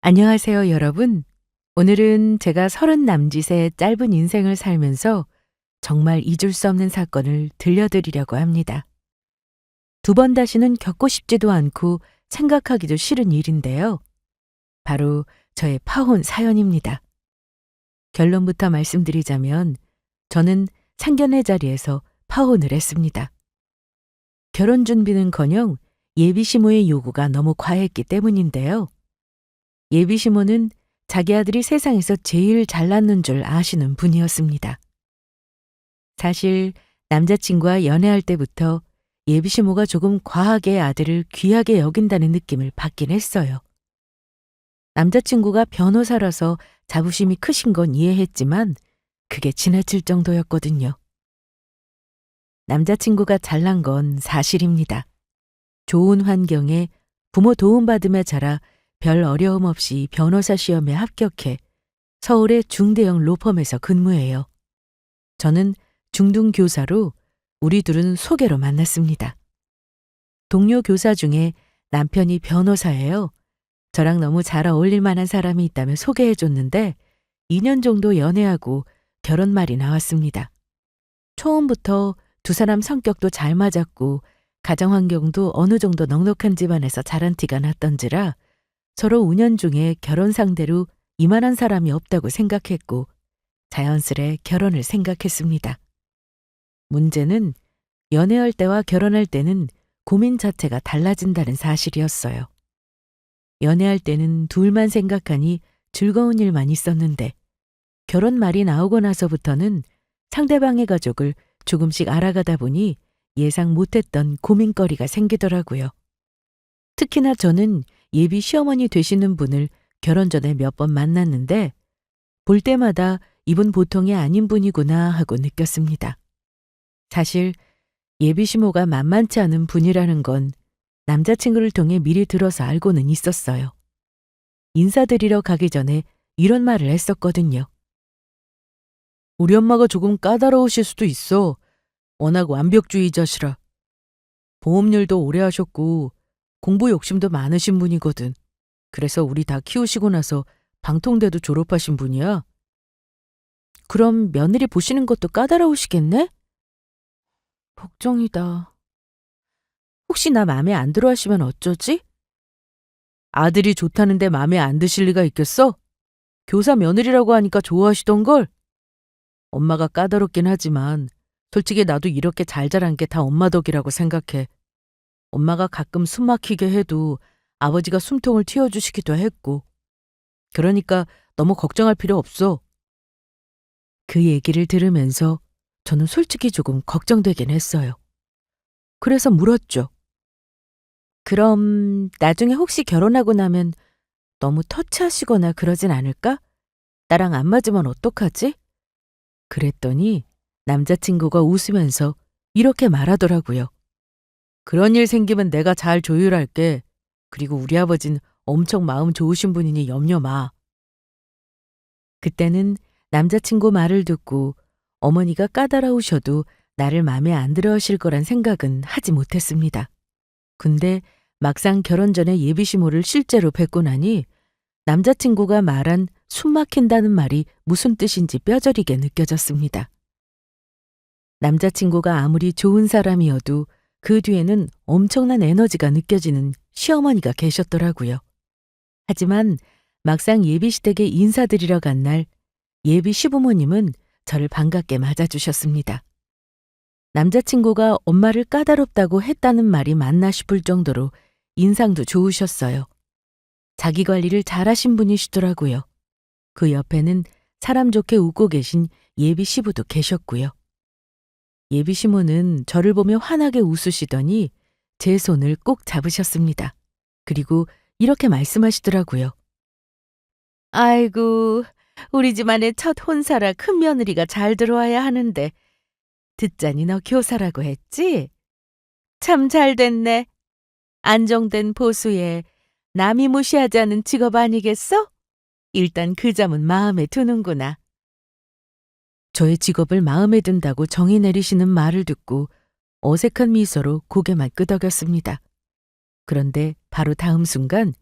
안녕하세요, 여러분. 오늘은 제가 30 남짓의 짧은 인생을 살면서 정말 잊을 수 없는 사건을 들려드리려고 합니다. 두 번 다시는 겪고 싶지도 않고 생각하기도 싫은 일인데요. 바로 저의 파혼 사연입니다. 결론부터 말씀드리자면 저는 상견례 자리에서 파혼을 했습니다. 결혼 준비는커녕 예비 시모의 요구가 너무 과했기 때문인데요. 예비 시모는 자기 아들이 세상에서 제일 잘났는 줄 아시는 분이었습니다. 사실 남자친구와 연애할 때부터 예비 시모가 조금 과하게 아들을 귀하게 여긴다는 느낌을 받긴 했어요. 남자친구가 변호사라서 자부심이 크신 건 이해했지만 그게 지나칠 정도였거든요. 남자친구가 잘난 건 사실입니다. 좋은 환경에 부모 도움받으며 자라 별 어려움 없이 변호사 시험에 합격해 서울의 중대형 로펌에서 근무해요. 저는 중등 교사로 우리 둘은 소개로 만났습니다. 동료 교사 중에 남편이 변호사예요. 저랑 너무 잘 어울릴 만한 사람이 있다며 소개해줬는데 2년 정도 연애하고 결혼말이 나왔습니다. 처음부터 두 사람 성격도 잘 맞았고 가정 환경도 어느 정도 넉넉한 집안에서 자란 티가 났던지라 서로 운연중에 결혼 상대로 이만한 사람이 없다고 생각했고 자연스레 결혼을 생각했습니다. 문제는 연애할 때와 결혼할 때는 고민 자체가 달라진다는 사실이었어요. 연애할 때는 둘만 생각하니 즐거운 일만 있었는데 결혼 말이 나오고 나서부터는 상대방의 가족을 조금씩 알아가다 보니 예상 못했던 고민거리가 생기더라고요. 특히나 저는 예비 시어머니 되시는 분을 결혼 전에 몇 번 만났는데 볼 때마다 이분 보통이 아닌 분이구나 하고 느꼈습니다. 사실 예비 시모가 만만치 않은 분이라는 건 남자친구를 통해 미리 들어서 알고는 있었어요. 인사드리러 가기 전에 이런 말을 했었거든요. 우리 엄마가 조금 까다로우실 수도 있어. 워낙 완벽주의자시라. 보험일도 오래 하셨고 공부 욕심도 많으신 분이거든. 그래서 우리 다 키우시고 나서 방통대도 졸업하신 분이야. 그럼 며느리 보시는 것도 까다로우시겠네? 걱정이다. 혹시 나 맘에 안 들어 하시면 어쩌지? 아들이 좋다는데 맘에 안 드실 리가 있겠어? 교사 며느리라고 하니까 좋아하시던걸? 엄마가 까다롭긴 하지만 솔직히 나도 이렇게 잘 자란 게 다 엄마 덕이라고 생각해. 엄마가 가끔 숨 막히게 해도 아버지가 숨통을 틔워주시기도 했고. 그러니까 너무 걱정할 필요 없어. 그 얘기를 들으면서 저는 솔직히 조금 걱정되긴 했어요. 그래서 물었죠. 그럼 나중에 혹시 결혼하고 나면 너무 터치하시거나 그러진 않을까? 나랑 안 맞으면 어떡하지? 그랬더니 남자친구가 웃으면서 이렇게 말하더라고요. 그런 일 생기면 내가 잘 조율할게. 그리고 우리 아버진 엄청 마음 좋으신 분이니 염려 마. 그때는 남자친구 말을 듣고 어머니가 까다로우셔도 나를 마음에 안 들어 하실 거란 생각은 하지 못했습니다. 근데 막상 결혼 전에 예비시모를 실제로 뵙고 나니 남자친구가 말한 숨 막힌다는 말이 무슨 뜻인지 뼈저리게 느껴졌습니다. 남자친구가 아무리 좋은 사람이어도 그 뒤에는 엄청난 에너지가 느껴지는 시어머니가 계셨더라고요. 하지만 막상 예비시댁에 인사드리러 간 날 예비 시부모님은 저를 반갑게 맞아주셨습니다. 남자친구가 엄마를 까다롭다고 했다는 말이 맞나 싶을 정도로 인상도 좋으셨어요. 자기 관리를 잘하신 분이시더라고요. 그 옆에는 사람 좋게 웃고 계신 예비 시부도 계셨고요. 예비 시모는 저를 보며 환하게 웃으시더니 제 손을 꼭 잡으셨습니다. 그리고 이렇게 말씀하시더라고요. 아이고, 우리 집안의 첫 혼사라 큰 며느리가 잘 들어와야 하는데 듣자니 너 교사라고 했지? 참 잘 됐네. 안정된 보수에 남이 무시하지 않은 직업 아니겠어? 일단 그 점은 마음에 드는구나. 저의 직업을 마음에 든다고 정의 내리시는 말을 듣고 어색한 미소로 고개만 끄덕였습니다. 그런데 바로 다음 순간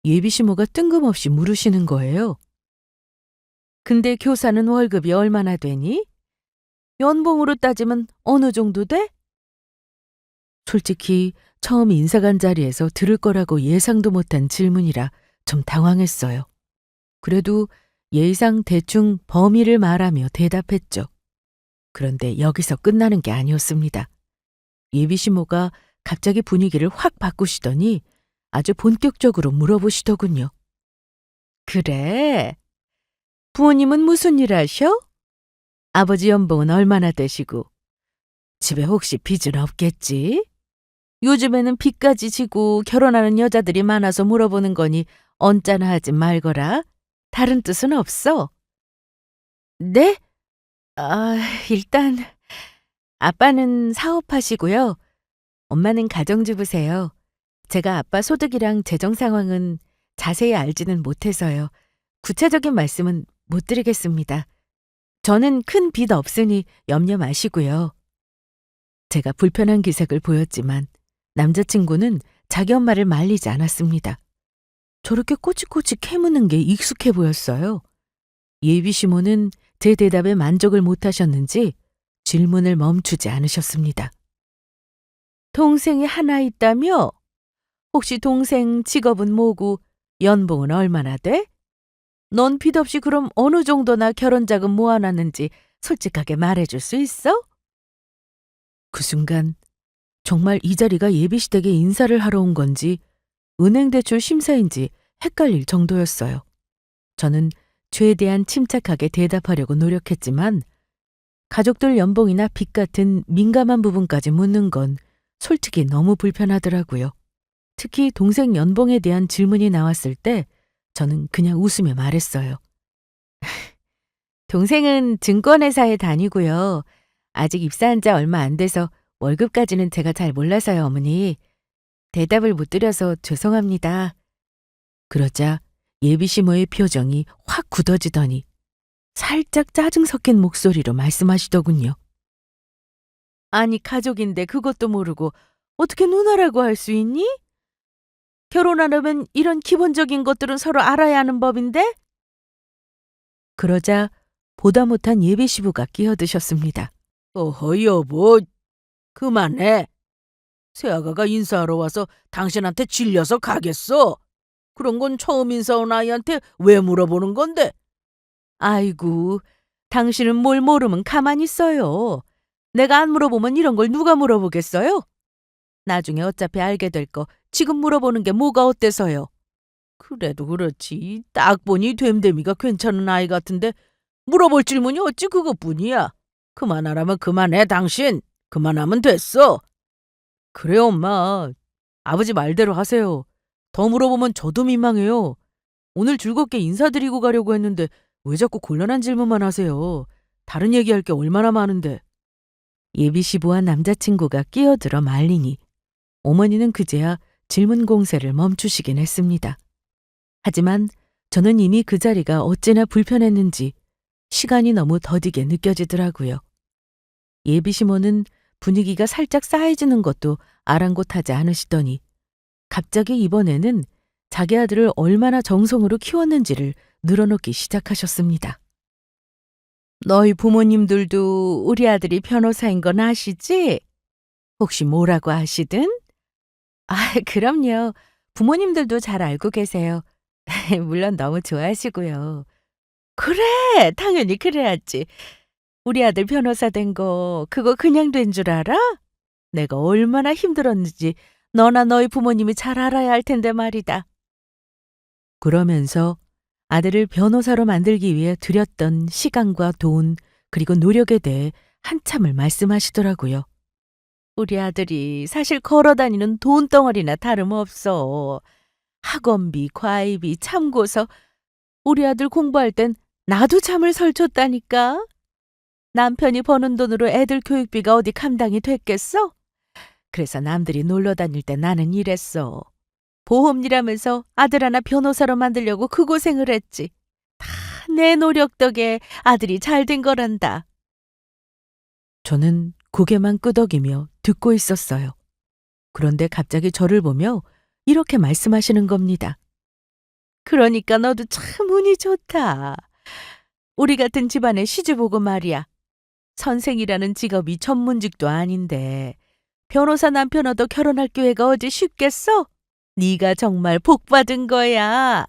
예비시모가 뜬금없이 물으시는 거예요. 근데 교사는 월급이 얼마나 되니? 연봉으로 따지면 어느 정도 돼? 솔직히 처음 인사관 자리에서 들을 거라고 예상도 못한 질문이라 좀 당황했어요. 그래도 예의상 대충 범위를 말하며 대답했죠. 그런데 여기서 끝나는 게 아니었습니다. 예비시모가 갑자기 분위기를 확 바꾸시더니 아주 본격적으로 물어보시더군요. 그래? 부모님은 무슨 일 하셔? 아버지 연봉은 얼마나 되시고? 집에 혹시 빚은 없겠지? 요즘에는 빚까지 지고 결혼하는 여자들이 많아서 물어보는 거니 언짢아 하지 말거라. 다른 뜻은 없어. 네? 아, 일단 아빠는 사업하시고요. 엄마는 가정주부세요. 제가 아빠 소득이랑 재정 상황은 자세히 알지는 못해서요. 구체적인 말씀은 못 드리겠습니다. 저는 큰 빚 없으니 염려 마시고요. 제가 불편한 기색을 보였지만 남자친구는 자기 엄마를 말리지 않았습니다. 저렇게 꼬치꼬치 캐무는 게 익숙해 보였어요. 예비시모는 제 대답에 만족을 못하셨는지 질문을 멈추지 않으셨습니다. 동생이 하나 있다며? 혹시 동생 직업은 뭐고 연봉은 얼마나 돼? 넌 빚 없이 그럼 어느 정도나 결혼 자금 모아놨는지 솔직하게 말해줄 수 있어? 그 순간 정말 이 자리가 예비시댁에 인사를 하러 온 건지 은행대출 심사인지 헷갈릴 정도였어요. 저는 최대한 침착하게 대답하려고 노력했지만 가족들 연봉이나 빚 같은 민감한 부분까지 묻는 건 솔직히 너무 불편하더라고요. 특히 동생 연봉에 대한 질문이 나왔을 때 저는 그냥 웃으며 말했어요. 동생은 증권회사에 다니고요. 아직 입사한 지 얼마 안 돼서 월급까지는 제가 잘 몰라서요, 어머니. 대답을 못 드려서 죄송합니다. 그러자 예비시모의 표정이 확 굳어지더니 살짝 짜증 섞인 목소리로 말씀하시더군요. 아니, 가족인데 그것도 모르고 어떻게 누나라고 할 수 있니? 결혼하려면 이런 기본적인 것들은 서로 알아야 하는 법인데? 그러자 보다 못한 예비시부가 끼어드셨습니다. 어허, 여보, 그만해. 새아가가 인사하러 와서 당신한테 질려서 가겠어. 그런 건 처음 인사 온 아이한테 왜 물어보는 건데? 아이고, 당신은 뭘 모르면 가만히 있어요. 내가 안 물어보면 이런 걸 누가 물어보겠어요? 나중에 어차피 알게 될 거 지금 물어보는 게 뭐가 어때서요? 그래도 그렇지. 딱 보니 됨됨이가 괜찮은 아이 같은데 물어볼 질문이 어찌 그것뿐이야. 그만하라면 그만해, 당신. 그만하면 됐어. 그래, 엄마. 아버지 말대로 하세요. 더 물어보면 저도 민망해요. 오늘 즐겁게 인사드리고 가려고 했는데 왜 자꾸 곤란한 질문만 하세요. 다른 얘기할 게 얼마나 많은데. 예비시부와 남자친구가 끼어들어 말리니 어머니는 그제야 질문 공세를 멈추시긴 했습니다. 하지만 저는 이미 그 자리가 어찌나 불편했는지 시간이 너무 더디게 느껴지더라고요. 예비시모는 분위기가 살짝 싸해지는 것도 아랑곳하지 않으시더니 갑자기 이번에는 자기 아들을 얼마나 정성으로 키웠는지를 늘어놓기 시작하셨습니다. 너희 부모님들도 우리 아들이 변호사인 건 아시지? 혹시 뭐라고 하시든? 아, 그럼요. 부모님들도 잘 알고 계세요. 물론 너무 좋아하시고요. 그래, 당연히 그래야지. 우리 아들 변호사 된 거, 그거 그냥 된 줄 알아? 내가 얼마나 힘들었는지 너나 너희 부모님이 잘 알아야 할 텐데 말이다. 그러면서 아들을 변호사로 만들기 위해 들였던 시간과 돈, 그리고 노력에 대해 한참을 말씀하시더라고요. 우리 아들이 사실 걸어다니는 돈덩어리나 다름없어. 학원비, 과외비, 참고서. 우리 아들 공부할 땐 나도 잠을 설쳤다니까. 남편이 버는 돈으로 애들 교육비가 어디 감당이 됐겠어? 그래서 남들이 놀러 다닐 때 나는 이랬어. 보험 일하면서 아들 하나 변호사로 만들려고 그 고생을 했지. 다 내 노력 덕에 아들이 잘 된 거란다. 저는 고개만 끄덕이며 듣고 있었어요. 그런데 갑자기 저를 보며 이렇게 말씀하시는 겁니다. 그러니까 너도 참 운이 좋다. 우리 같은 집안에 시집오고 말이야. 선생이라는 직업이 전문직도 아닌데 변호사 남편 얻어 결혼할 기회가 어디 쉽겠어? 네가 정말 복 받은 거야.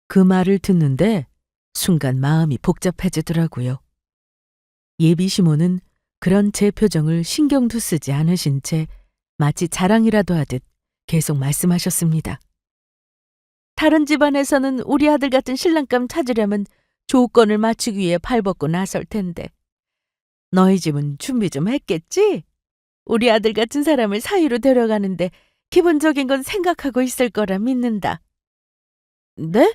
그 말을 듣는데 순간 마음이 복잡해지더라고요. 예비 시모는 그런 제 표정을 신경도 쓰지 않으신 채 마치 자랑이라도 하듯 계속 말씀하셨습니다. 다른 집안에서는 우리 아들 같은 신랑감 찾으려면 조건을 맞추기 위해 발벗고 나설 텐데 너희 집은 준비 좀 했겠지? 우리 아들 같은 사람을 사위로 데려가는데 기본적인 건 생각하고 있을 거라 믿는다. 네?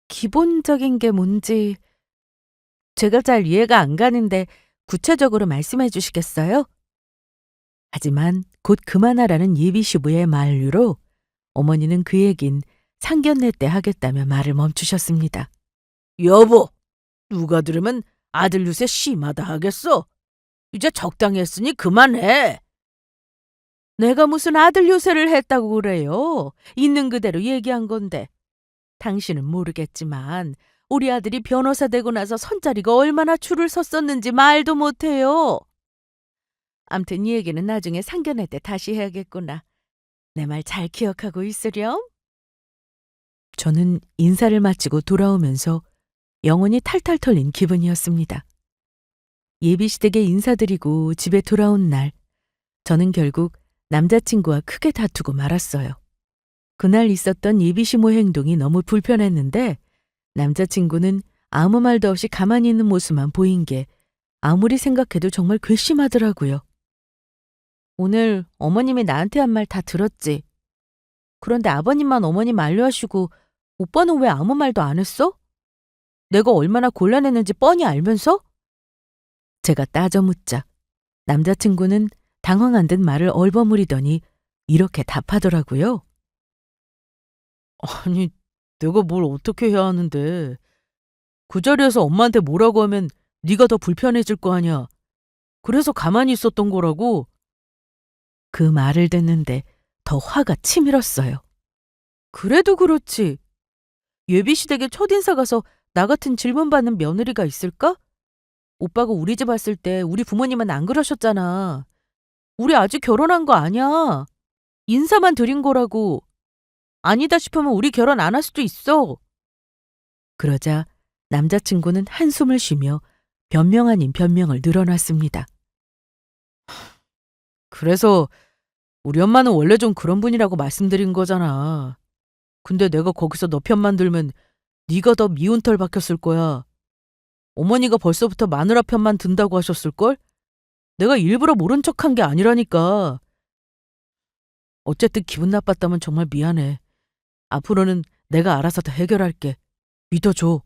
기본적인 게 뭔지 제가 잘 이해가 안 가는데 구체적으로 말씀해 주시겠어요? 하지만 곧 그만하라는 예비시부의 만류로 어머니는 그 얘긴 상견례 때 하겠다며 말을 멈추셨습니다. 여보, 누가 들으면 아들 유세 심하다 하겠어. 이제 적당히 했으니 그만해. 내가 무슨 아들 요새를 했다고 그래요. 있는 그대로 얘기한 건데. 당신은 모르겠지만 우리 아들이 변호사 되고 나서 선자리가 얼마나 줄을 섰었는지 말도 못해요. 암튼 이 얘기는 나중에 상견례 때 다시 해야겠구나. 내 말 잘 기억하고 있으렴? 저는 인사를 마치고 돌아오면서 영혼이 탈탈 털린 기분이었습니다. 예비시댁에 인사드리고 집에 돌아온 날, 저는 결국 남자친구와 크게 다투고 말았어요. 그날 있었던 예비시모 행동이 너무 불편했는데 남자친구는 아무 말도 없이 가만히 있는 모습만 보인 게 아무리 생각해도 정말 괘씸하더라고요. 오늘 어머님이 나한테 한 말 다 들었지? 그런데 아버님만 어머니 만류하시고 오빠는 왜 아무 말도 안 했어? 내가 얼마나 곤란했는지 뻔히 알면서? 제가 따져 묻자 남자친구는 당황한 듯 말을 얼버무리더니 이렇게 답하더라고요. 아니, 내가 뭘 어떻게 해야 하는데. 그 자리에서 엄마한테 뭐라고 하면 네가 더 불편해질 거 아니야. 그래서 가만히 있었던 거라고. 그 말을 듣는데 더 화가 치밀었어요. 그래도 그렇지. 예비시댁에 첫인사 가서 나 같은 질문 받는 며느리가 있을까? 오빠가 우리 집 왔을 때 우리 부모님은 안 그러셨잖아. 우리 아직 결혼한 거 아니야. 인사만 드린 거라고. 아니다 싶으면 우리 결혼 안 할 수도 있어. 그러자 남자친구는 한숨을 쉬며 변명 아닌 변명을 늘어놨습니다. 그래서 우리 엄마는 원래 좀 그런 분이라고 말씀드린 거잖아. 근데 내가 거기서 너 편만 들면 네가 더 미운 털 박혔을 거야. 어머니가 벌써부터 마누라 편만 든다고 하셨을걸? 내가 일부러 모른 척한 게 아니라니까. 어쨌든 기분 나빴다면 정말 미안해. 앞으로는 내가 알아서 다 해결할게. 믿어줘.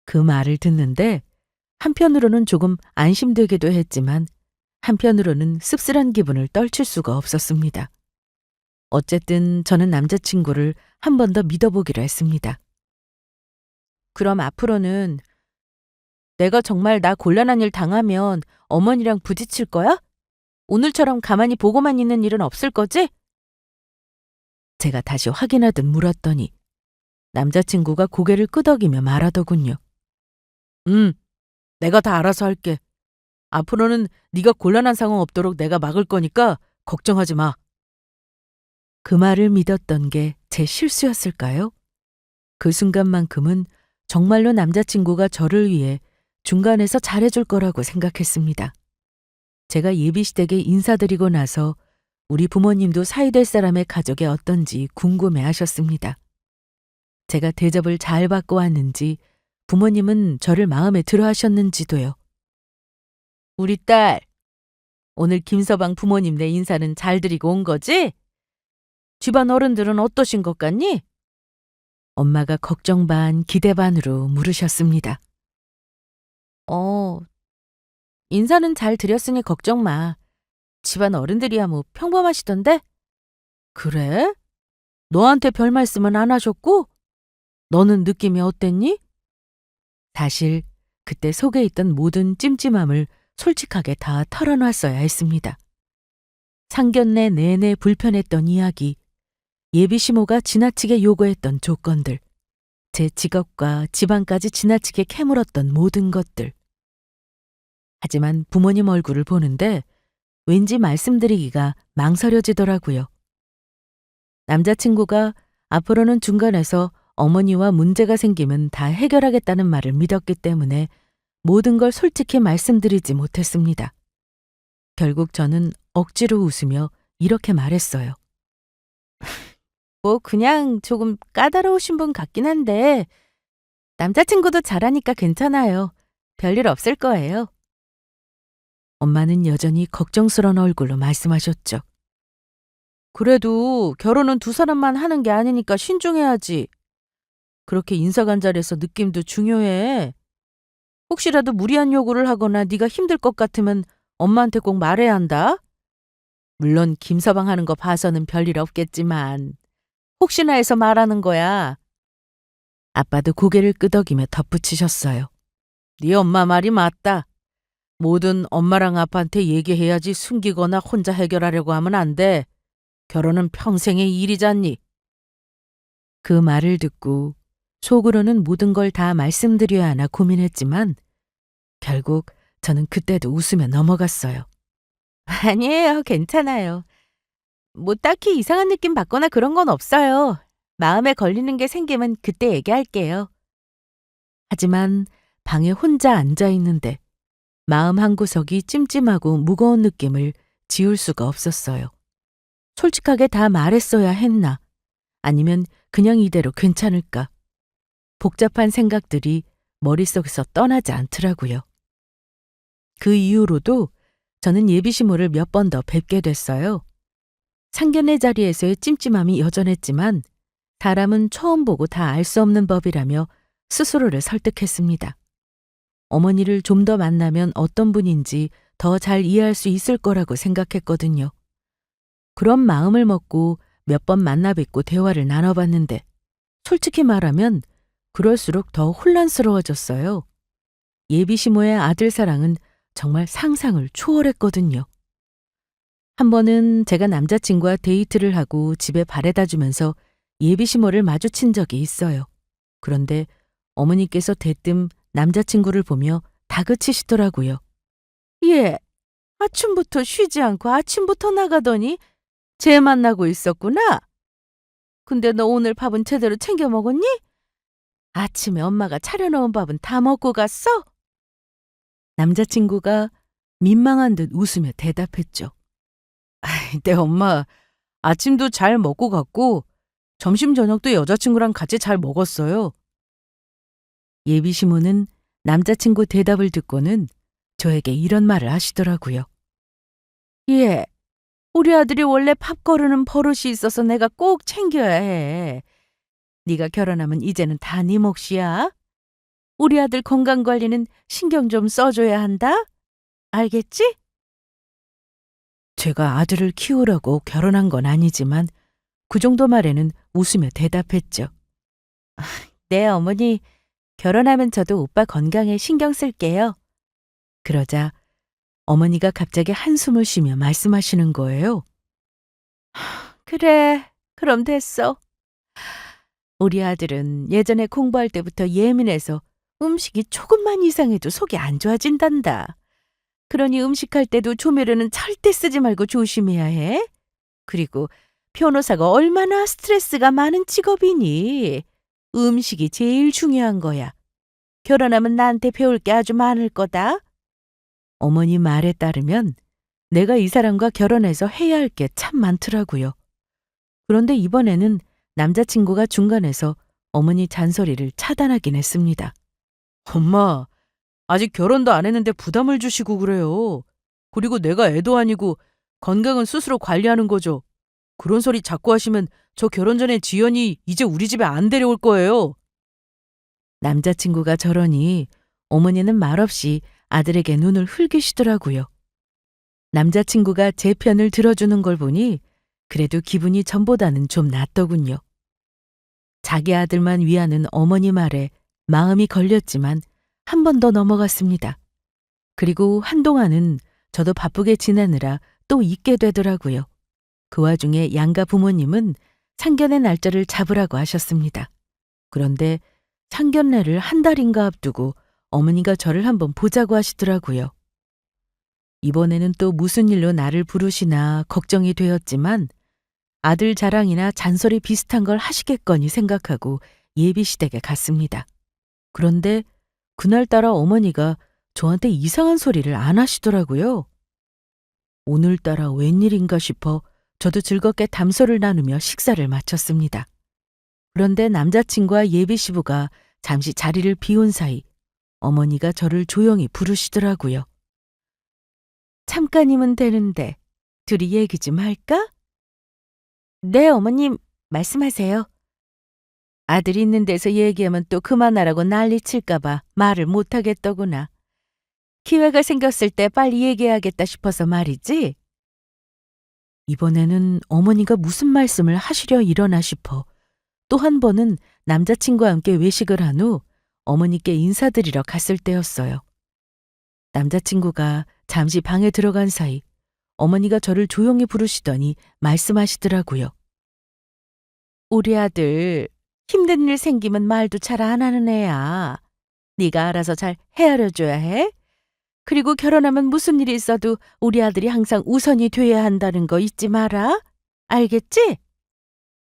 그 말을 듣는데 한편으로는 조금 안심되기도 했지만 한편으로는 씁쓸한 기분을 떨칠 수가 없었습니다. 어쨌든 저는 남자친구를 한 번 더 믿어보기로 했습니다. 그럼 앞으로는 내가 정말 나 곤란한 일 당하면 어머니랑 부딪힐 거야? 오늘처럼 가만히 보고만 있는 일은 없을 거지? 제가 다시 확인하듯 물었더니 남자친구가 고개를 끄덕이며 말하더군요. 내가 다 알아서 할게. 앞으로는 네가 곤란한 상황 없도록 내가 막을 거니까 걱정하지 마. 그 말을 믿었던 게 제 실수였을까요? 그 순간만큼은 정말로 남자친구가 저를 위해 중간에서 잘해줄 거라고 생각했습니다. 제가 예비시댁에 인사드리고 나서 우리 부모님도 사이될 사람의 가족이 어떤지 궁금해 하셨습니다. 제가 대접을 잘 받고 왔는지 부모님은 저를 마음에 들어 하셨는지도요. 우리 딸, 오늘 김서방 부모님네 인사는 잘 드리고 온 거지? 집안 어른들은 어떠신 것 같니? 엄마가 걱정 반 기대 반으로 물으셨습니다. 인사는 잘 드렸으니 걱정 마. 집안 어른들이야 뭐 평범하시던데? 그래? 너한테 별 말씀은 안 하셨고? 너는 느낌이 어땠니? 사실 그때 속에 있던 모든 찜찜함을 솔직하게 다 털어놨어야 했습니다. 상견례 내내 불편했던 이야기, 예비시모가 지나치게 요구했던 조건들, 제 직업과 집안까지 지나치게 캐물었던 모든 것들. 하지만 부모님 얼굴을 보는데 왠지 말씀드리기가 망설여지더라고요. 남자친구가 앞으로는 중간에서 어머니와 문제가 생기면 다 해결하겠다는 말을 믿었기 때문에 모든 걸 솔직히 말씀드리지 못했습니다. 결국 저는 억지로 웃으며 이렇게 말했어요. 뭐 그냥 조금 까다로우신 분 같긴 한데 남자친구도 잘하니까 괜찮아요. 별일 없을 거예요. 엄마는 여전히 걱정스러운 얼굴로 말씀하셨죠. 그래도 결혼은 두 사람만 하는 게 아니니까 신중해야지. 그렇게 인사간잘해서 느낌도 중요해. 혹시라도 무리한 요구를 하거나 네가 힘들 것 같으면 엄마한테 꼭 말해야 한다. 물론 김서방 하는 거 봐서는 별일 없겠지만 혹시나 해서 말하는 거야. 아빠도 고개를 끄덕이며 덧붙이셨어요. 네 엄마 말이 맞다. 뭐든 엄마랑 아빠한테 얘기해야지 숨기거나 혼자 해결하려고 하면 안 돼. 결혼은 평생의 일이잖니. 그 말을 듣고 속으로는 모든 걸 다 말씀드려야 하나 고민했지만 결국 저는 그때도 웃으며 넘어갔어요. 아니에요. 괜찮아요. 뭐 딱히 이상한 느낌 받거나 그런 건 없어요. 마음에 걸리는 게 생기면 그때 얘기할게요. 하지만 방에 혼자 앉아 있는데 마음 한구석이 찜찜하고 무거운 느낌을 지울 수가 없었어요. 솔직하게 다 말했어야 했나? 아니면 그냥 이대로 괜찮을까? 복잡한 생각들이 머릿속에서 떠나지 않더라고요. 그 이후로도 저는 예비시모를 몇 번 더 뵙게 됐어요. 상견례 자리에서의 찜찜함이 여전했지만 사람은 처음 보고 다 알 수 없는 법이라며 스스로를 설득했습니다. 어머니를 좀 더 만나면 어떤 분인지 더 잘 이해할 수 있을 거라고 생각했거든요. 그런 마음을 먹고 몇 번 만나 뵙고 대화를 나눠봤는데 솔직히 말하면 그럴수록 더 혼란스러워졌어요. 예비시모의 아들 사랑은 정말 상상을 초월했거든요. 한 번은 제가 남자친구와 데이트를 하고 집에 바래다 주면서 예비시모를 마주친 적이 있어요. 그런데 어머니께서 대뜸 남자친구를 보며 다그치시더라고요. 얘, 아침부터 쉬지 않고 아침부터 나가더니 쟤 만나고 있었구나. 근데 너 오늘 밥은 제대로 챙겨 먹었니? 아침에 엄마가 차려놓은 밥은 다 먹고 갔어? 남자친구가 민망한 듯 웃으며 대답했죠. 내 엄마 아침도 잘 먹고 갔고 점심 저녁도 여자친구랑 같이 잘 먹었어요. 예비시모는 남자친구 대답을 듣고는 저에게 이런 말을 하시더라고요. 예, 우리 아들이 원래 밥 거르는 버릇이 있어서 내가 꼭 챙겨야 해. 네가 결혼하면 이제는 다 네 몫이야. 우리 아들 건강관리는 신경 좀 써줘야 한다. 알겠지? 제가 아들을 키우려고 결혼한 건 아니지만 그 정도 말에는 웃으며 대답했죠. 네, 어머니. 결혼하면 저도 오빠 건강에 신경 쓸게요. 그러자 어머니가 갑자기 한숨을 쉬며 말씀하시는 거예요. 그래, 그럼 됐어. 우리 아들은 예전에 공부할 때부터 예민해서 음식이 조금만 이상해도 속이 안 좋아진단다. 그러니 음식할 때도 조미료는 절대 쓰지 말고 조심해야 해. 그리고 변호사가 얼마나 스트레스가 많은 직업이니. 음식이 제일 중요한 거야. 결혼하면 나한테 배울 게 아주 많을 거다. 어머니 말에 따르면 내가 이 사람과 결혼해서 해야 할 게 참 많더라고요. 그런데 이번에는 남자친구가 중간에서 어머니 잔소리를 차단하긴 했습니다. 엄마, 아직 결혼도 안 했는데 부담을 주시고 그래요. 그리고 내가 애도 아니고 건강은 스스로 관리하는 거죠. 그런 소리 자꾸 하시면 저 결혼 전에 지연이 이제 우리 집에 안 데려올 거예요. 남자친구가 저러니 어머니는 말없이 아들에게 눈을 흘기시더라고요. 남자친구가 제 편을 들어주는 걸 보니 그래도 기분이 전보다는 좀 낫더군요. 자기 아들만 위하는 어머니 말에 마음이 걸렸지만 한 번 더 넘어갔습니다. 그리고 한동안은 저도 바쁘게 지내느라 또 잊게 되더라고요. 그 와중에 양가 부모님은 상견례 날짜를 잡으라고 하셨습니다. 그런데 상견례를 한 달인가 앞두고 어머니가 저를 한번 보자고 하시더라고요. 이번에는 또 무슨 일로 나를 부르시나 걱정이 되었지만 아들 자랑이나 잔소리 비슷한 걸 하시겠거니 생각하고 예비시댁에 갔습니다. 그런데 그날따라 어머니가 저한테 이상한 소리를 안 하시더라고요. 오늘따라 웬일인가 싶어 저도 즐겁게 담소를 나누며 식사를 마쳤습니다. 그런데 남자친구와 예비시부가 잠시 자리를 비운 사이 어머니가 저를 조용히 부르시더라고요. 잠깐이면 되는데 둘이 얘기 좀 할까? 네, 어머님, 말씀하세요. 아들이 있는 데서 얘기하면 또 그만하라고 난리 칠까봐 말을 못하겠더구나. 기회가 생겼을 때 빨리 얘기해야겠다 싶어서 말이지. 이번에는 어머니가 무슨 말씀을 하시려 일어나 싶어 또 한 번은 남자친구와 함께 외식을 한 후 어머니께 인사드리러 갔을 때였어요. 남자친구가 잠시 방에 들어간 사이 어머니가 저를 조용히 부르시더니 말씀하시더라고요. 우리 아들 힘든 일 생기면 말도 잘 안 하는 애야. 네가 알아서 잘 헤아려줘야 해. 그리고 결혼하면 무슨 일이 있어도 우리 아들이 항상 우선이 돼야 한다는 거 잊지 마라. 알겠지?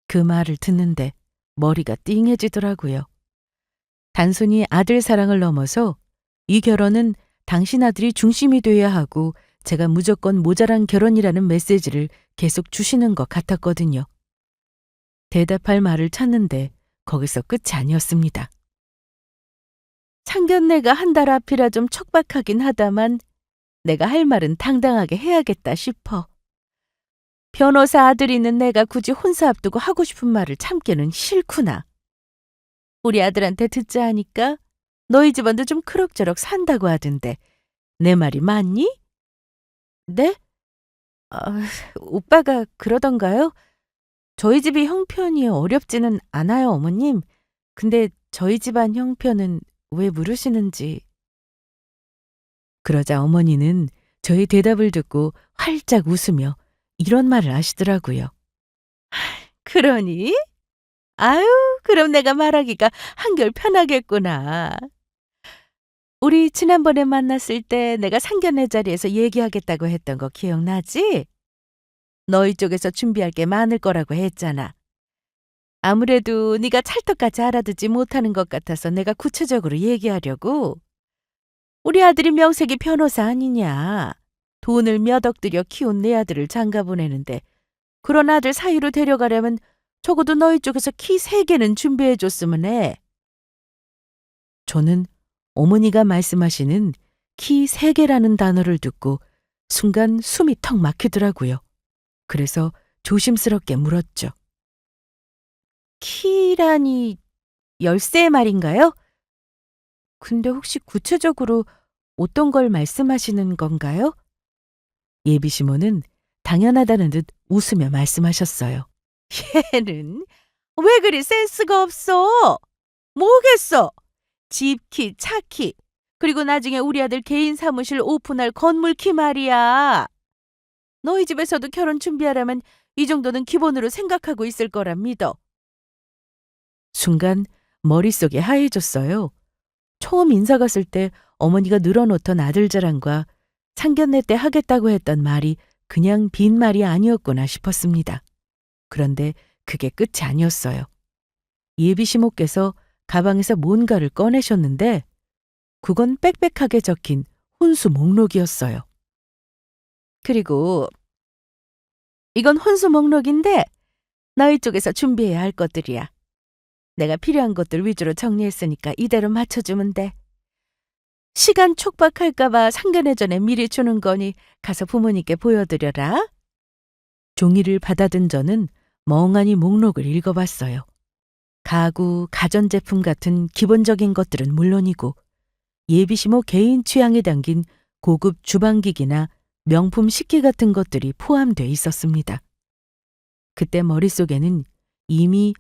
그 말을 듣는데 머리가 띵해지더라고요. 단순히 아들 사랑을 넘어서 이 결혼은 당신 아들이 중심이 돼야 하고 제가 무조건 모자란 결혼이라는 메시지를 계속 주시는 것 같았거든요. 대답할 말을 찾는데 거기서 끝이 아니었습니다. 상견례가 한 달 앞이라 좀 촉박하긴 하다만 내가 할 말은 당당하게 해야겠다 싶어. 변호사 아들이 있는 내가 굳이 혼사 앞두고 하고 싶은 말을 참기는 싫구나. 우리 아들한테 듣자 하니까 너희 집안도 좀 그럭저럭 산다고 하던데 내 말이 맞니? 네? 오빠가 그러던가요? 저희 집이 형편이 어렵지는 않아요, 어머님. 근데 저희 집안 형편은 왜 물으시는지. 그러자 어머니는 저의 대답을 듣고 활짝 웃으며 이런 말을 하시더라고요. 그러니? 아유, 그럼 내가 말하기가 한결 편하겠구나. 우리 지난번에 만났을 때 내가 상견례 자리에서 얘기하겠다고 했던 거 기억나지? 너희 쪽에서 준비할 게 많을 거라고 했잖아. 아무래도 네가 찰떡같이 알아듣지 못하는 것 같아서 내가 구체적으로 얘기하려고. 우리 아들이 명색이 변호사 아니냐. 돈을 몇 억 들여 키운 내 아들을 장가 보내는데 그런 아들 사이로 데려가려면 적어도 너희 쪽에서 키 3개는 준비해줬으면 해. 저는 어머니가 말씀하시는 키 3개라는 단어를 듣고 순간 숨이 턱 막히더라고요. 그래서 조심스럽게 물었죠. 키라니 열쇠 말인가요? 근데 혹시 구체적으로 어떤 걸 말씀하시는 건가요? 예비시모는 당연하다는 듯 웃으며 말씀하셨어요. 얘는 왜 그리 센스가 없어? 뭐겠어? 집키, 차키, 그리고 나중에 우리 아들 개인 사무실 오픈할 건물키 말이야. 너희 집에서도 결혼 준비하려면 이 정도는 기본으로 생각하고 있을 거라 믿어. 순간 머릿속이 하얘졌어요. 처음 인사 갔을 때 어머니가 늘어놓던 아들 자랑과 상견례 때 하겠다고 했던 말이 그냥 빈말이 아니었구나 싶었습니다. 그런데 그게 끝이 아니었어요. 예비시모께서 가방에서 뭔가를 꺼내셨는데 그건 빽빽하게 적힌 혼수 목록이었어요. 그리고 이건 혼수 목록인데 너희 쪽에서 준비해야 할 것들이야. 내가 필요한 것들 위주로 정리했으니까 이대로 맞춰주면 돼. 시간 촉박할까 봐 상견례 전에 미리 주는 거니 가서 부모님께 보여드려라. 종이를 받아든 저는 멍하니 목록을 읽어봤어요. 가구, 가전제품 같은 기본적인 것들은 물론이고 예비시모 개인 취향에 담긴 고급 주방기기나 명품 식기 같은 것들이 포함돼 있었습니다. 그때 머릿속에는 이미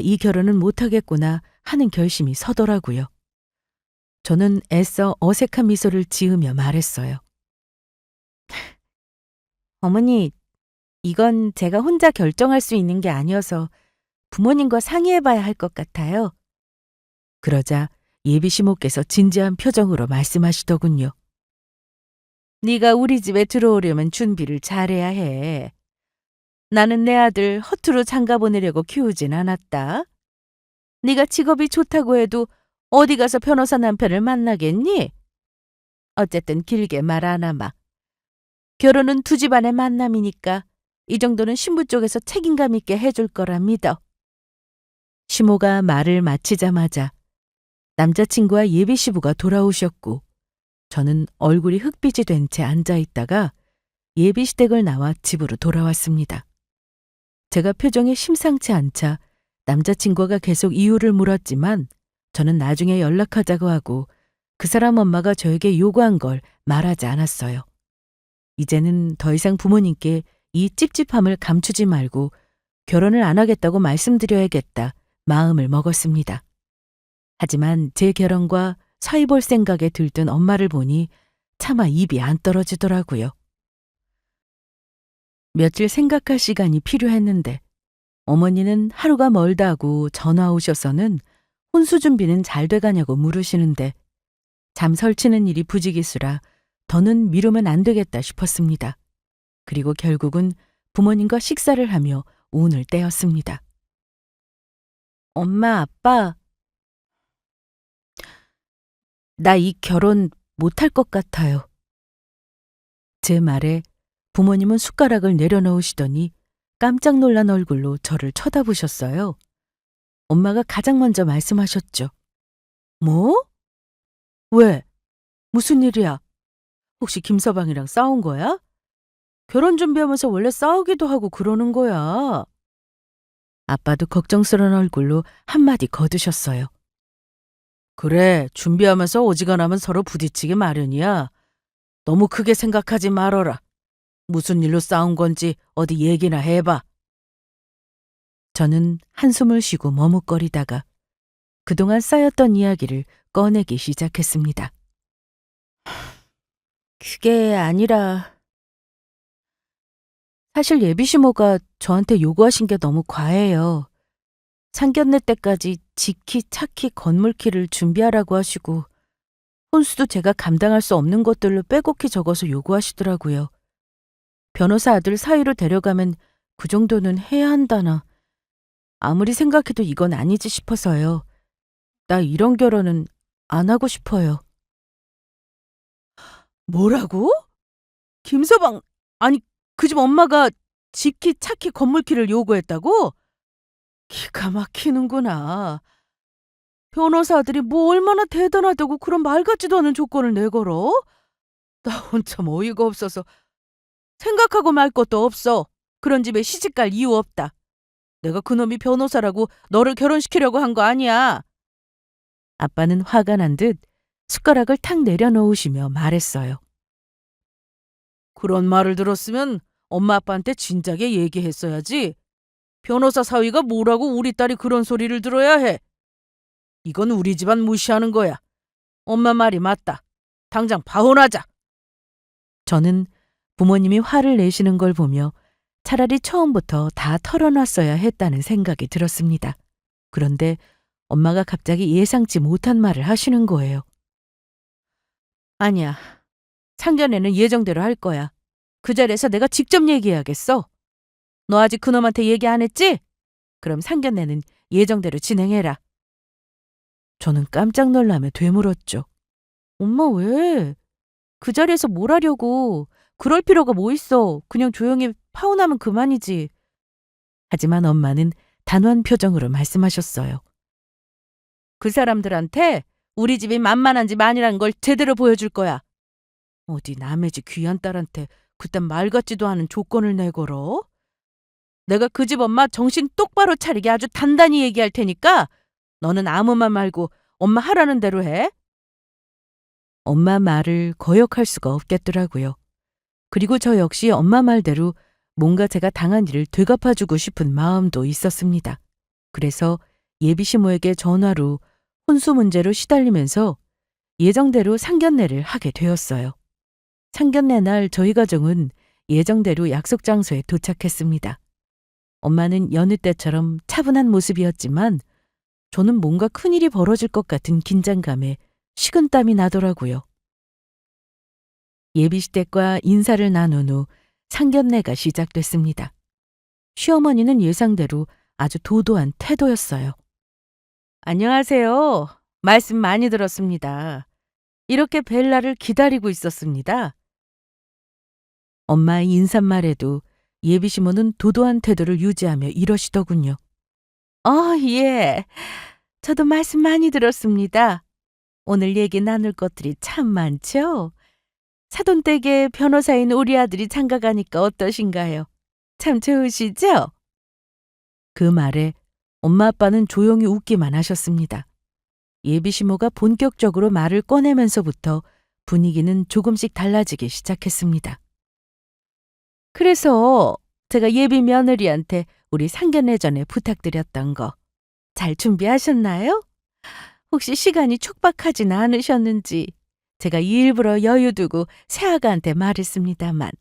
이 결혼은 못하겠구나 하는 결심이 서더라고요. 저는 애써 어색한 미소를 지으며 말했어요. 어머니, 이건 제가 혼자 결정할 수 있는 게 아니어서 부모님과 상의해봐야 할 것 같아요. 그러자 예비 시모께서 진지한 표정으로 말씀하시더군요. 네가 우리 집에 들어오려면 준비를 잘해야 해. 나는 내 아들 허투루 장가 보내려고 키우진 않았다. 네가 직업이 좋다고 해도 어디 가서 변호사 남편을 만나겠니? 어쨌든 길게 말 안 하마. 결혼은 두 집안의 만남이니까 이 정도는 신부 쪽에서 책임감 있게 해줄 거라 믿어. 시모가 말을 마치자마자 남자친구와 예비 시부가 돌아오셨고 저는 얼굴이 흑빛이 된 채 앉아 있다가 예비 시댁을 나와 집으로 돌아왔습니다. 제가 표정이 심상치 않자 남자친구가 계속 이유를 물었지만 저는 나중에 연락하자고 하고 그 사람 엄마가 저에게 요구한 걸 말하지 않았어요. 이제는 더 이상 부모님께 이 찝찝함을 감추지 말고 결혼을 안 하겠다고 말씀드려야겠다 마음을 먹었습니다. 하지만 제 결혼과 사위 볼 생각에 들뜬 엄마를 보니 차마 입이 안 떨어지더라고요. 며칠 생각할 시간이 필요했는데 어머니는 하루가 멀다 하고 전화 오셔서는 혼수 준비는 잘 돼가냐고 물으시는데 잠 설치는 일이 부지기수라 더는 미루면 안 되겠다 싶었습니다. 그리고 결국은 부모님과 식사를 하며 운을 떼었습니다. 엄마, 아빠, 나 이 결혼 못할 것 같아요. 제 말에 부모님은 숟가락을 내려놓으시더니 깜짝 놀란 얼굴로 저를 쳐다보셨어요. 엄마가 가장 먼저 말씀하셨죠. 뭐? 왜? 무슨 일이야? 혹시 김서방이랑 싸운 거야? 결혼 준비하면서 원래 싸우기도 하고 그러는 거야. 아빠도 걱정스러운 얼굴로 한마디 거두셨어요. 그래, 준비하면서 어지간하면 서로 부딪히기 마련이야. 너무 크게 생각하지 말어라. 무슨 일로 싸운 건지 어디 얘기나 해봐. 저는 한숨을 쉬고 머뭇거리다가 그동안 쌓였던 이야기를 꺼내기 시작했습니다. 그게 아니라 사실 예비시모가 저한테 요구하신 게 너무 과해요. 상견례 때까지 지키, 차키, 건물키를 준비하라고 하시고 혼수도 제가 감당할 수 없는 것들로 빼곡히 적어서 요구하시더라고요. 변호사 아들 사위로 데려가면 그 정도는 해야 한다나. 아무리 생각해도 이건 아니지 싶어서요. 나 이런 결혼은 안 하고 싶어요. 뭐라고? 김서방, 아니 그 집 엄마가 집키, 차키, 건물키를 요구했다고? 기가 막히는구나. 변호사 아들이 뭐 얼마나 대단하다고 그런 말 같지도 않은 조건을 내걸어? 나 혼자 어이가 없어서 생각하고 말 것도 없어. 그런 집에 시집갈 이유 없다. 내가 그놈이 변호사라고 너를 결혼시키려고 한 거 아니야. 아빠는 화가 난 듯 숟가락을 탁 내려놓으시며 말했어요. 그런 말을 들었으면 엄마 아빠한테 진작에 얘기했어야지. 변호사 사위가 뭐라고 우리 딸이 그런 소리를 들어야 해. 이건 우리 집안 무시하는 거야. 엄마 말이 맞다. 당장 파혼하자. 저는 부모님이 화를 내시는 걸 보며 차라리 처음부터 다 털어놨어야 했다는 생각이 들었습니다. 그런데 엄마가 갑자기 예상치 못한 말을 하시는 거예요. 아니야. 상견례는 예정대로 할 거야. 그 자리에서 내가 직접 얘기해야겠어. 너 아직 그놈한테 얘기 안 했지? 그럼 상견례는 예정대로 진행해라. 저는 깜짝 놀라며 되물었죠. 엄마 왜? 그 자리에서 뭘 하려고. 그럴 필요가 뭐 있어. 그냥 조용히 파혼하면 그만이지. 하지만 엄마는 단호한 표정으로 말씀하셨어요. 그 사람들한테 우리 집이 만만한지 만이라는 걸 제대로 보여줄 거야. 어디 남의 집 귀한 딸한테 그딴 말 같지도 않은 조건을 내걸어? 내가 그 집 엄마 정신 똑바로 차리게 아주 단단히 얘기할 테니까 너는 아무 말 말고 엄마 하라는 대로 해. 엄마 말을 거역할 수가 없겠더라고요. 그리고 저 역시 엄마 말대로 뭔가 제가 당한 일을 되갚아주고 싶은 마음도 있었습니다. 그래서 예비시모에게 전화로 혼수 문제로 시달리면서 예정대로 상견례를 하게 되었어요. 상견례 날 저희 가정은 예정대로 약속 장소에 도착했습니다. 엄마는 여느 때처럼 차분한 모습이었지만 저는 뭔가 큰일이 벌어질 것 같은 긴장감에 식은땀이 나더라고요. 예비시댁과 인사를 나눈 후 상견례가 시작됐습니다. 시어머니는 예상대로 아주 도도한 태도였어요. 안녕하세요. 말씀 많이 들었습니다. 이렇게 뵐 날을 기다리고 있었습니다. 엄마의 인사말에도 예비시모는 도도한 태도를 유지하며 이러시더군요. 예. 저도 말씀 많이 들었습니다. 오늘 얘기 나눌 것들이 참 많죠? 사돈댁에 변호사인 우리 아들이 장가가니까 어떠신가요? 참 좋으시죠? 그 말에 엄마 아빠는 조용히 웃기만 하셨습니다. 예비시모가 본격적으로 말을 꺼내면서부터 분위기는 조금씩 달라지기 시작했습니다. 그래서 제가 예비 며느리한테 우리 상견례 전에 부탁드렸던 거 잘 준비하셨나요? 혹시 시간이 촉박하진 않으셨는지 제가 일부러 여유 두고 새아가한테 말했습니다만.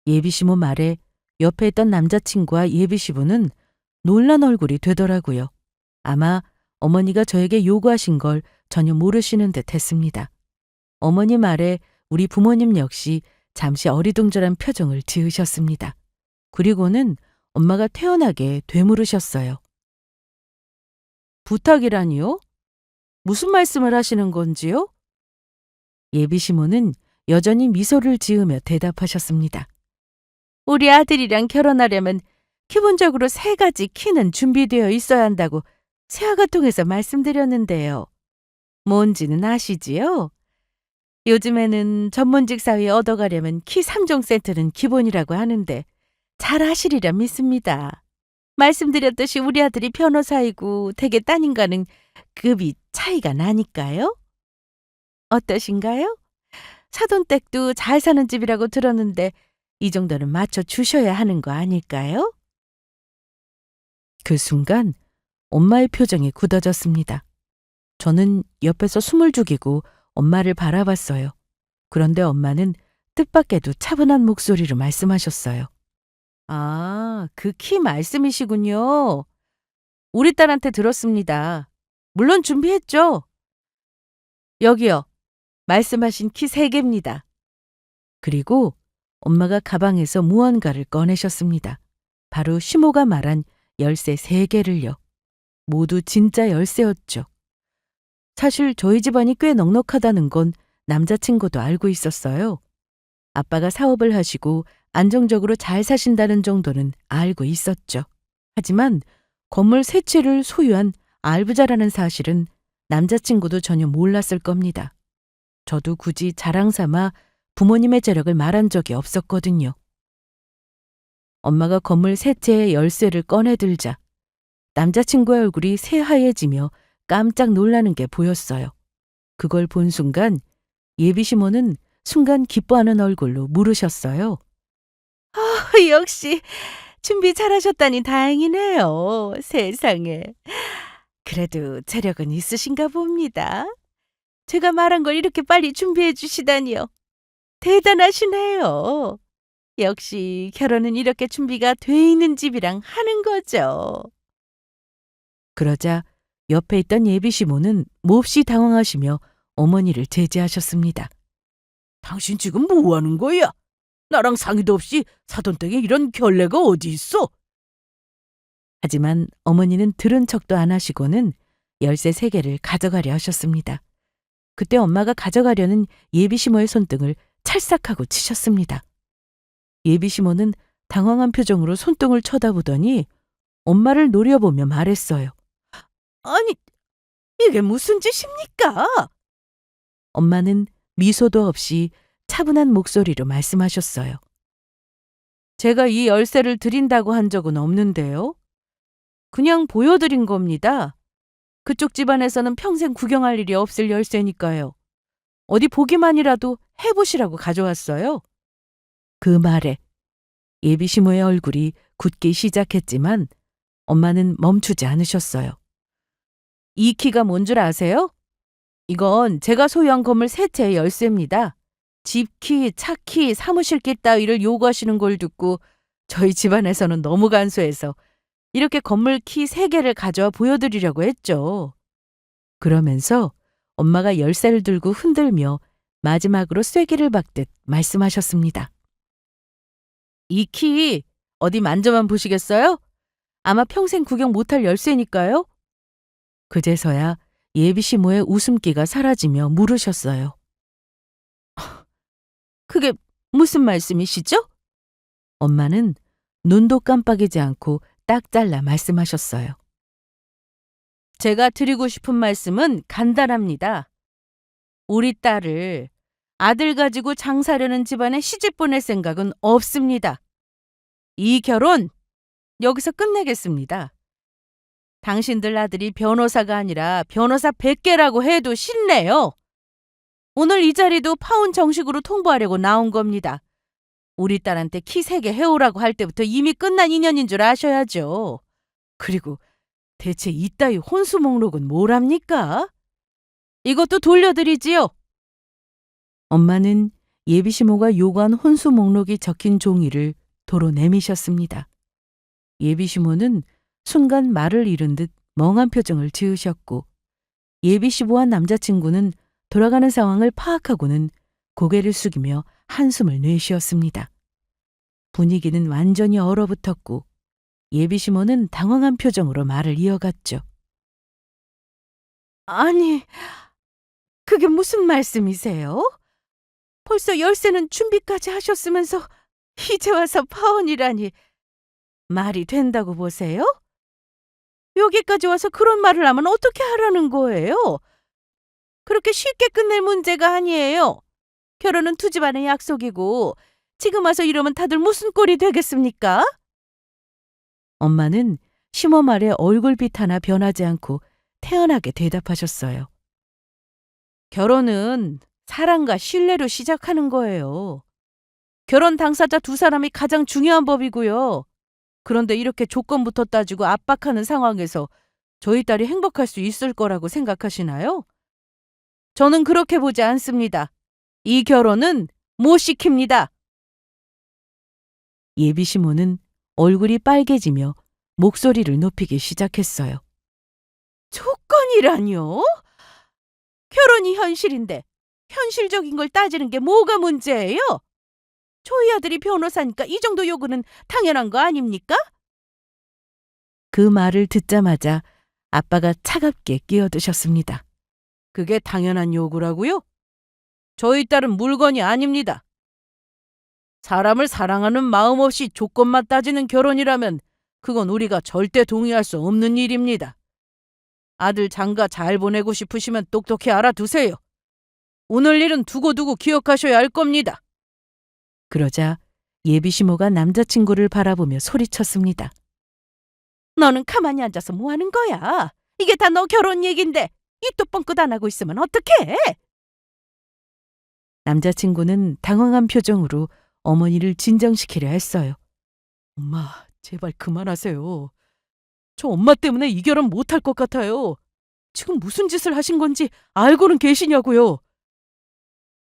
예비시모 말에 옆에 있던 남자친구와 예비시부는 놀란 얼굴이 되더라고요. 아마 어머니가 저에게 요구하신 걸 전혀 모르시는 듯 했습니다. 어머니 말에 우리 부모님 역시 잠시 어리둥절한 표정을 지으셨습니다. 그리고는 엄마가 태연하게 되물으셨어요. 부탁이라니요? 무슨 말씀을 하시는 건지요? 예비시모는 여전히 미소를 지으며 대답하셨습니다. 우리 아들이랑 결혼하려면 기본적으로 3가지 키는 준비되어 있어야 한다고 새아가 통해서 말씀드렸는데요. 뭔지는 아시지요? 요즘에는 전문직 사위 얻어가려면 키 3종 세트는 기본이라고 하는데 잘 아시리라 믿습니다. 말씀드렸듯이 우리 아들이 변호사이고 댁의 따님과는 급이 차이가 나니까요. 어떠신가요? 사돈댁도 잘 사는 집이라고 들었는데 이 정도는 맞춰주셔야 하는 거 아닐까요? 그 순간 엄마의 표정이 굳어졌습니다. 저는 옆에서 숨을 죽이고 엄마를 바라봤어요. 그런데 엄마는 뜻밖에도 차분한 목소리로 말씀하셨어요. 아, 그 키 말씀이시군요. 우리 딸한테 들었습니다. 물론 준비했죠. 여기요. 말씀하신 키 3개입니다. 그리고 엄마가 가방에서 무언가를 꺼내셨습니다. 바로 시모가 말한 열쇠 3개를요. 모두 진짜 열쇠였죠. 사실 저희 집안이 꽤 넉넉하다는 건 남자친구도 알고 있었어요. 아빠가 사업을 하시고 안정적으로 잘 사신다는 정도는 알고 있었죠. 하지만 건물 3채를 소유한 알부자라는 사실은 남자친구도 전혀 몰랐을 겁니다. 저도 굳이 자랑 삼아 부모님의 재력을 말한 적이 없었거든요. 엄마가 건물 3채의 열쇠를 꺼내들자 남자친구의 얼굴이 새하얘지며 깜짝 놀라는 게 보였어요. 그걸 본 순간 예비시모는 순간 기뻐하는 얼굴로 물으셨어요. 역시 준비 잘하셨다니 다행이네요. 세상에. 그래도 재력은 있으신가 봅니다. 제가 말한 걸 이렇게 빨리 준비해 주시다니요. 대단하시네요. 역시 결혼은 이렇게 준비가 돼 있는 집이랑 하는 거죠. 그러자 옆에 있던 예비시모는 몹시 당황하시며 어머니를 제지하셨습니다. 당신 지금 뭐 하는 거야? 나랑 상의도 없이 사돈댁에 이런 결례가 어디 있어? 하지만 어머니는 들은 척도 안 하시고는 열쇠 3개를 가져가려 하셨습니다. 그때 엄마가 가져가려는 예비시모의 손등을 찰싹하고 치셨습니다. 예비시모는 당황한 표정으로 손등을 쳐다보더니 엄마를 노려보며 말했어요. 아니, 이게 무슨 짓입니까? 엄마는 미소도 없이 차분한 목소리로 말씀하셨어요. 제가 이 열쇠를 드린다고 한 적은 없는데요. 그냥 보여드린 겁니다. 그쪽 집안에서는 평생 구경할 일이 없을 열쇠니까요. 어디 보기만이라도 해보시라고 가져왔어요. 그 말에 예비시모의 얼굴이 굳기 시작했지만 엄마는 멈추지 않으셨어요. 이 키가 뭔 줄 아세요? 이건 제가 소유한 건물 3채의 열쇠입니다. 집키, 차키, 사무실키 따위를 요구하시는 걸 듣고 저희 집안에서는 너무 간소해서 이렇게 건물 키 3개를 가져와 보여드리려고 했죠. 그러면서 엄마가 열쇠를 들고 흔들며 마지막으로 쐐기를 박듯 말씀하셨습니다. 이 키 어디 만져만 보시겠어요? 아마 평생 구경 못할 열쇠니까요. 그제서야 예비 시모의 웃음기가 사라지며 물으셨어요. 그게 무슨 말씀이시죠? 엄마는 눈도 깜빡이지 않고 딱 잘라 말씀하셨어요. 제가 드리고 싶은 말씀은 간단합니다. 우리 딸을 아들 가지고 장사려는 집안에 시집 보낼 생각은 없습니다. 이 결혼 여기서 끝내겠습니다. 당신들 아들이 변호사가 아니라 변호사 100개라고 해도 신뢰요. 오늘 이 자리도 파혼 정식으로 통보하려고 나온 겁니다. 우리 딸한테 키 3개 해오라고 할 때부터 이미 끝난 인연인 줄 아셔야죠. 그리고 대체 이따위 혼수 목록은 뭐랍니까? 이것도 돌려드리지요. 엄마는 예비 시모가 요구한 혼수 목록이 적힌 종이를 도로 내미셨습니다. 예비 시모는 순간 말을 잃은 듯 멍한 표정을 지으셨고 예비 시부와 남자친구는 돌아가는 상황을 파악하고는 고개를 숙이며 한숨을 내쉬었습니다. 분위기는 완전히 얼어붙었고 예비 시모는 당황한 표정으로 말을 이어갔죠. 아니, 그게 무슨 말씀이세요? 벌써 열쇠는 준비까지 하셨으면서 이제 와서 파혼이라니 말이 된다고 보세요? 여기까지 와서 그런 말을 하면 어떻게 하라는 거예요? 그렇게 쉽게 끝낼 문제가 아니에요. 결혼은 두 집안의 약속이고 지금 와서 이러면 다들 무슨 꼴이 되겠습니까? 엄마는 시모 말에 얼굴빛 하나 변하지 않고 태연하게 대답하셨어요. 결혼은 사랑과 신뢰로 시작하는 거예요. 결혼 당사자 두 사람이 가장 중요한 법이고요. 그런데 이렇게 조건부터 따지고 압박하는 상황에서 저희 딸이 행복할 수 있을 거라고 생각하시나요? 저는 그렇게 보지 않습니다. 이 결혼은 못 시킵니다. 예비 시모는 얼굴이 빨개지며 목소리를 높이기 시작했어요. 조건이라뇨? 결혼이 현실인데 현실적인 걸 따지는 게 뭐가 문제예요? 저희 아들이 변호사니까 이 정도 요구는 당연한 거 아닙니까? 그 말을 듣자마자 아빠가 차갑게 끼어드셨습니다. 그게 당연한 요구라고요? 저희 딸은 물건이 아닙니다. 사람을 사랑하는 마음 없이 조건만 따지는 결혼이라면 그건 우리가 절대 동의할 수 없는 일입니다. 아들 장가 잘 보내고 싶으시면 똑똑히 알아두세요. 오늘 일은 두고두고 기억하셔야 할 겁니다. 그러자 예비 시모가 남자친구를 바라보며 소리쳤습니다. 너는 가만히 앉아서 뭐 하는 거야? 이게 다 너 결혼 얘긴데 입도 뻥끗 안 하고 있으면 어떡해? 남자친구는 당황한 표정으로 어머니를 진정시키려 했어요. 엄마, 제발 그만하세요. 저 엄마 때문에 이 결혼 못할 것 같아요. 지금 무슨 짓을 하신 건지 알고는 계시냐고요.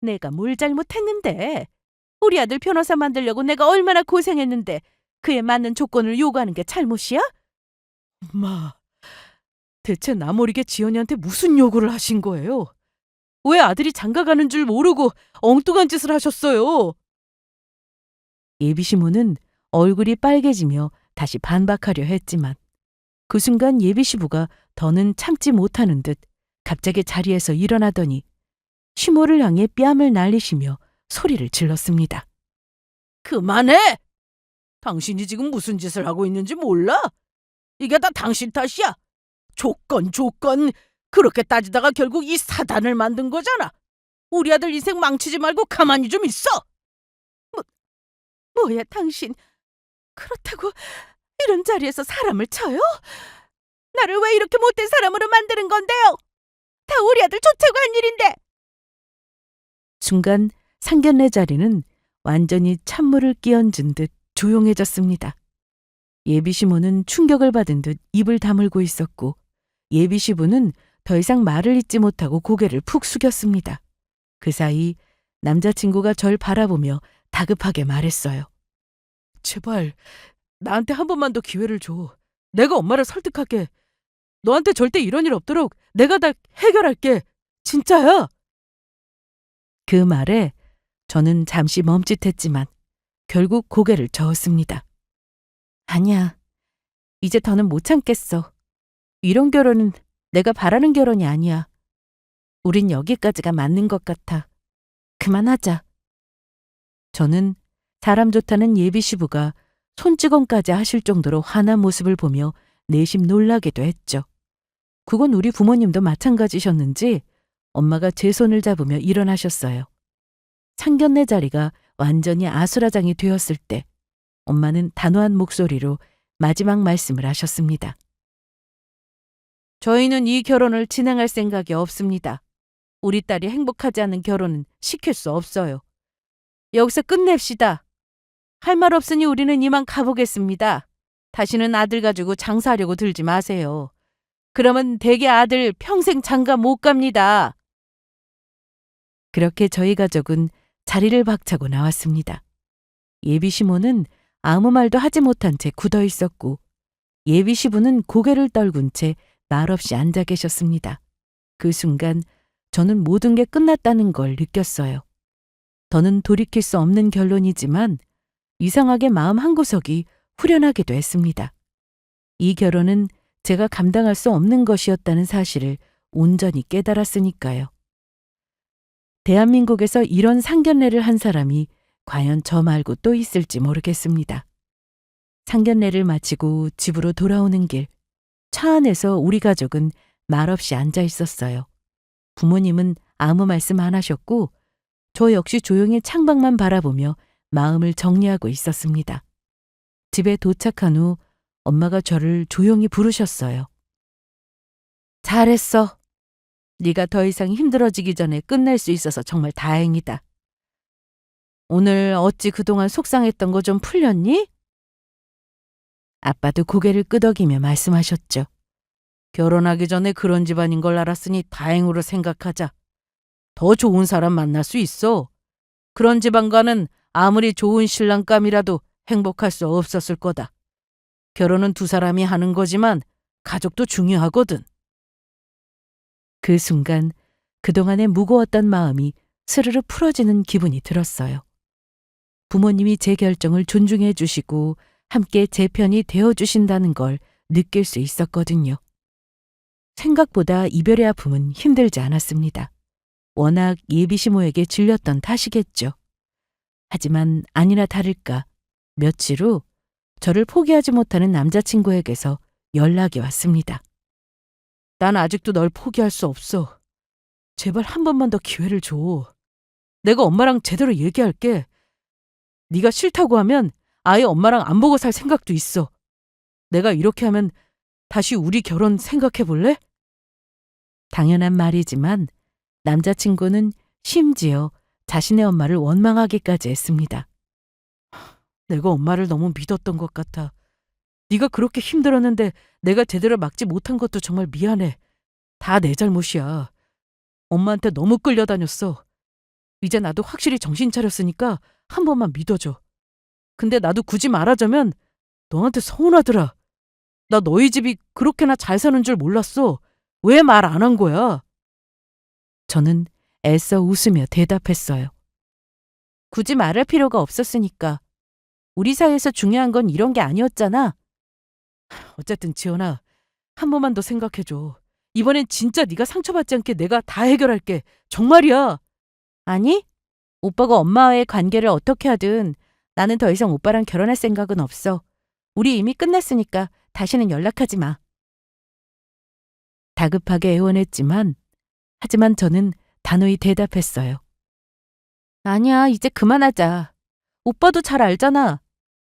내가 뭘 잘못했는데? 우리 아들 변호사 만들려고 내가 얼마나 고생했는데 그에 맞는 조건을 요구하는 게 잘못이야? 엄마, 대체 나 모르게 지연이한테 무슨 요구를 하신 거예요? 왜 아들이 장가 가는 줄 모르고 엉뚱한 짓을 하셨어요? 예비 시모는 얼굴이 빨개지며 다시 반박하려 했지만 그 순간 예비 시부가 더는 참지 못하는 듯 갑자기 자리에서 일어나더니 시모를 향해 뺨을 날리시며 소리를 질렀습니다. 그만해! 당신이 지금 무슨 짓을 하고 있는지 몰라? 이게 다 당신 탓이야. 조건. 그렇게 따지다가 결국 이 사단을 만든 거잖아. 우리 아들 인생 망치지 말고 가만히 좀 있어. 뭐야 당신. 그렇다고 이런 자리에서 사람을 쳐요? 나를 왜 이렇게 못된 사람으로 만드는 건데요? 다 우리 아들 좋자고 한 일인데. 순간 상견례 자리는 완전히 찬물을 끼얹은 듯 조용해졌습니다. 예비 시모는 충격을 받은 듯 입을 다물고 있었고 예비 시부는 더 이상 말을 잇지 못하고 고개를 푹 숙였습니다. 그 사이 남자친구가 절 바라보며 다급하게 말했어요. 제발 나한테 한 번만 더 기회를 줘. 내가 엄마를 설득할게. 너한테 절대 이런 일 없도록 내가 다 해결할게. 진짜야. 그 말에 저는 잠시 멈칫했지만 결국 고개를 저었습니다. 아니야. 이제 더는 못 참겠어. 이런 결혼은 내가 바라는 결혼이 아니야. 우린 여기까지가 맞는 것 같아. 그만하자. 저는 사람 좋다는 예비 시부가 손찌검까지 하실 정도로 화난 모습을 보며 내심 놀라기도 했죠. 그건 우리 부모님도 마찬가지셨는지 엄마가 제 손을 잡으며 일어나셨어요. 상견례 자리가 완전히 아수라장이 되었을 때 엄마는 단호한 목소리로 마지막 말씀을 하셨습니다. 저희는 이 결혼을 진행할 생각이 없습니다. 우리 딸이 행복하지 않은 결혼은 시킬 수 없어요. 여기서 끝냅시다. 할 말 없으니 우리는 이만 가보겠습니다. 다시는 아들 가지고 장사하려고 들지 마세요. 그러면 대개 아들 평생 장가 못 갑니다. 그렇게 저희 가족은 자리를 박차고 나왔습니다. 예비 시모는 아무 말도 하지 못한 채 굳어 있었고 예비 시부는 고개를 떨군 채 말없이 앉아 계셨습니다. 그 순간 저는 모든 게 끝났다는 걸 느꼈어요. 더는 돌이킬 수 없는 결론이지만 이상하게 마음 한구석이 후련하기도 했습니다. 이 결혼은 제가 감당할 수 없는 것이었다는 사실을 온전히 깨달았으니까요. 대한민국에서 이런 상견례를 한 사람이 과연 저 말고 또 있을지 모르겠습니다. 상견례를 마치고 집으로 돌아오는 길, 차 안에서 우리 가족은 말없이 앉아 있었어요. 부모님은 아무 말씀 안 하셨고 저 역시 조용히 창밖만 바라보며 마음을 정리하고 있었습니다. 집에 도착한 후 엄마가 저를 조용히 부르셨어요. 잘했어. 네가 더 이상 힘들어지기 전에 끝낼 수 있어서 정말 다행이다. 오늘 어찌 그동안 속상했던 거 좀 풀렸니? 아빠도 고개를 끄덕이며 말씀하셨죠. 결혼하기 전에 그런 집안인 걸 알았으니 다행으로 생각하자. 더 좋은 사람 만날 수 있어. 그런 집안과는 아무리 좋은 신랑감이라도 행복할 수 없었을 거다. 결혼은 두 사람이 하는 거지만 가족도 중요하거든. 그 순간 그동안의 무거웠던 마음이 스르르 풀어지는 기분이 들었어요. 부모님이 제 결정을 존중해 주시고 함께 제 편이 되어 주신다는 걸 느낄 수 있었거든요. 생각보다 이별의 아픔은 힘들지 않았습니다. 워낙 예비 시모에게 질렸던 탓이겠죠. 하지만 아니나 다를까 며칠 후 저를 포기하지 못하는 남자친구에게서 연락이 왔습니다. 난 아직도 널 포기할 수 없어. 제발 한 번만 더 기회를 줘. 내가 엄마랑 제대로 얘기할게. 네가 싫다고 하면 아예 엄마랑 안 보고 살 생각도 있어. 내가 이렇게 하면 다시 우리 결혼 생각해 볼래? 당연한 말이지만 남자친구는 심지어 자신의 엄마를 원망하기까지 했습니다. 내가 엄마를 너무 믿었던 것 같아. 네가 그렇게 힘들었는데 내가 제대로 막지 못한 것도 정말 미안해. 다 내 잘못이야. 엄마한테 너무 끌려다녔어. 이제 나도 확실히 정신 차렸으니까 한 번만 믿어줘. 근데 나도 굳이 말하자면 너한테 서운하더라. 나 너희 집이 그렇게나 잘 사는 줄 몰랐어. 왜 말 안 한 거야? 저는 애써 웃으며 대답했어요. 굳이 말할 필요가 없었으니까. 우리 사이에서 중요한 건 이런 게 아니었잖아. 어쨌든 지연아, 한 번만 더 생각해줘. 이번엔 진짜 네가 상처받지 않게 내가 다 해결할게. 정말이야. 아니, 오빠가 엄마와의 관계를 어떻게 하든 나는 더 이상 오빠랑 결혼할 생각은 없어. 우리 이미 끝났으니까 다시는 연락하지 마. 다급하게 애원했지만 하지만 저는 단호히 대답했어요. 아니야, 이제 그만하자. 오빠도 잘 알잖아.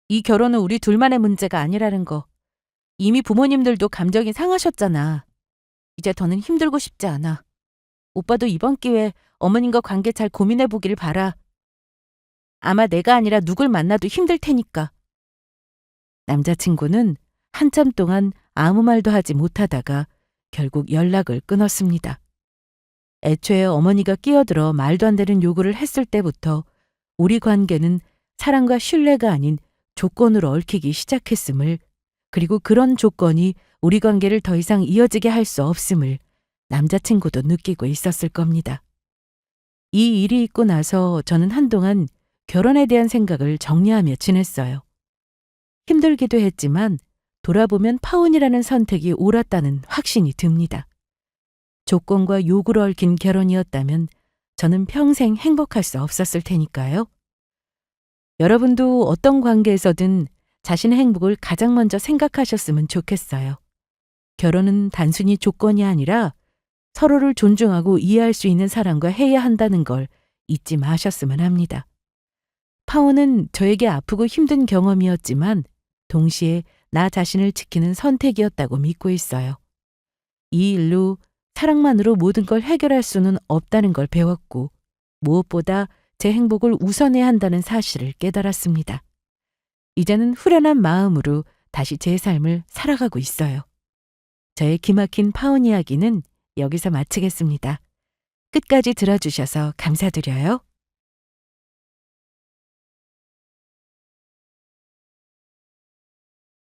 이 결혼은 우리 둘만의 문제가 아니라는 거. 이미 부모님들도 감정이 상하셨잖아. 이제 더는 힘들고 싶지 않아. 오빠도 이번 기회에 어머님과 관계 잘 고민해 보길 바라. 아마 내가 아니라 누굴 만나도 힘들 테니까. 남자친구는 한참 동안 아무 말도 하지 못하다가 결국 연락을 끊었습니다. 애초에 어머니가 끼어들어 말도 안 되는 요구를 했을 때부터 우리 관계는 사랑과 신뢰가 아닌 조건으로 얽히기 시작했음을, 그리고 그런 조건이 우리 관계를 더 이상 이어지게 할 수 없음을 남자친구도 느끼고 있었을 겁니다. 이 일이 있고 나서 저는 한동안 결혼에 대한 생각을 정리하며 지냈어요. 힘들기도 했지만 돌아보면 파혼이라는 선택이 옳았다는 확신이 듭니다. 조건과 요구를 얽힌 결혼이었다면 저는 평생 행복할 수 없었을 테니까요. 여러분도 어떤 관계에서든 자신의 행복을 가장 먼저 생각하셨으면 좋겠어요. 결혼은 단순히 조건이 아니라 서로를 존중하고 이해할 수 있는 사람과 해야 한다는 걸 잊지 마셨으면 합니다. 파혼은 저에게 아프고 힘든 경험이었지만 동시에 나 자신을 지키는 선택이었다고 믿고 있어요. 이 일로 사랑만으로 모든 걸 해결할 수는 없다는 걸 배웠고, 무엇보다 제 행복을 우선해야 한다는 사실을 깨달았습니다. 이제는 후련한 마음으로 다시 제 삶을 살아가고 있어요. 저의 기막힌 파혼 이야기는 여기서 마치겠습니다. 끝까지 들어주셔서 감사드려요.